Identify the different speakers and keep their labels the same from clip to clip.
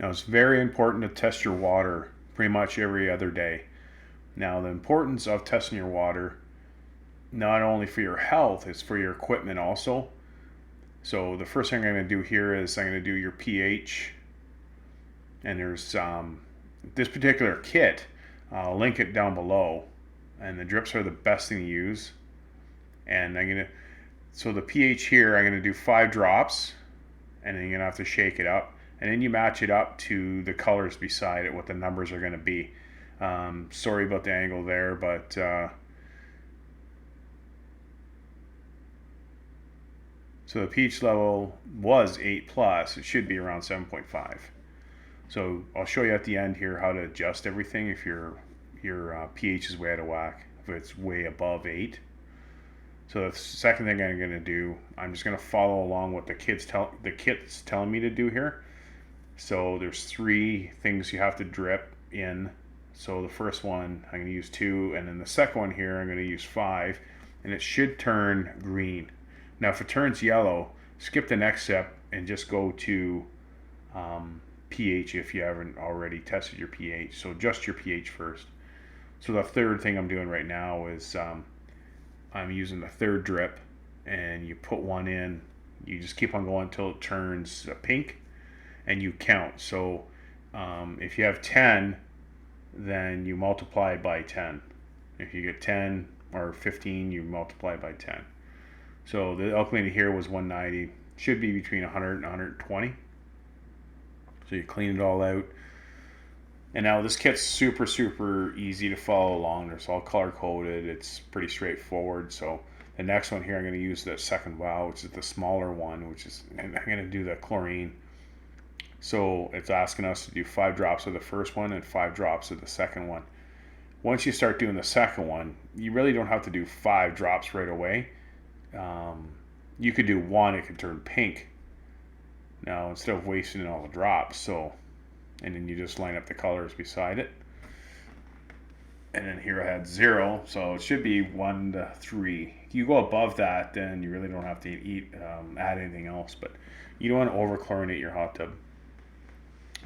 Speaker 1: Now it's very important to test your water pretty much every other day. Now the importance of testing your water, not only for your health, it's for your equipment also. So the first thing I'm going to do here is I'm going to do your pH. And there's this particular kit, I'll link it down below. And the drips are the best thing to use. And so the pH here, I'm going to do 5 drops. And then you're going to have to shake it up. And then you match it up to the colors beside it, what the numbers are going to be. Sorry about the angle there, but so the pH level was 8 plus. It should be around 7.5. So I'll show you at the end here how to adjust everything if your pH is way out of whack, if it's way above 8. So the second thing I'm going to do, I'm just going to follow along what the kit's telling me to do here. So there's 3 things you have to drip in. So the first one I'm going to use 2, and then the second one here I'm going to use 5, and it should turn green. Now if it turns yellow, skip the next step and just go to pH if you haven't already tested your pH. So adjust your pH first. So the third thing I'm doing right now is I'm using the third drip, and you put one in, you just keep on going until it turns pink, and you count. So if you have 10, then you multiply by 10. If you get 10 or 15, you multiply by 10. So the alkalinity here was 190, should be between 100 and 120. So you clean it all out. And now this kit's super easy to follow along. It's all color coded. It's pretty straightforward. So the next one here, I'm going to use the second vial, which is the smaller one, and I'm going to do the chlorine. So it's asking us to do 5 drops of the first one and 5 drops of the second one. Once you start doing the second one, you really don't have to do 5 drops right away. You could do 1, it could turn pink. Now instead of wasting all the drops, and then you just line up the colors beside it. And then here I had 0, so it should be 1 to 3. If you go above that, then you really don't have to add anything else, but you don't want to over chlorinate your hot tub.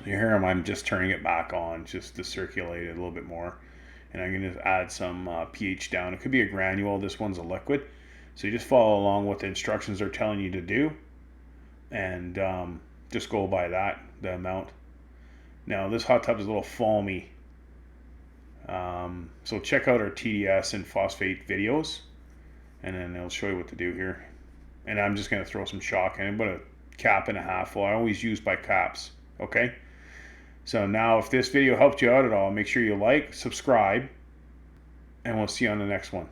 Speaker 1: Here I'm just turning it back on just to circulate it a little bit more. And I'm going to add some pH down. It could be a granule. This one's a liquid. So you just follow along what the instructions are telling you to do. And just go by that, the amount. Now this hot tub is a little foamy. So check out our TDS and phosphate videos. And then it'll show you what to do here. And I'm just going to throw some shock in. About a cap and a half full. I always use by caps. Okay? So now if this video helped you out at all, make sure you like, subscribe, and we'll see you on the next one.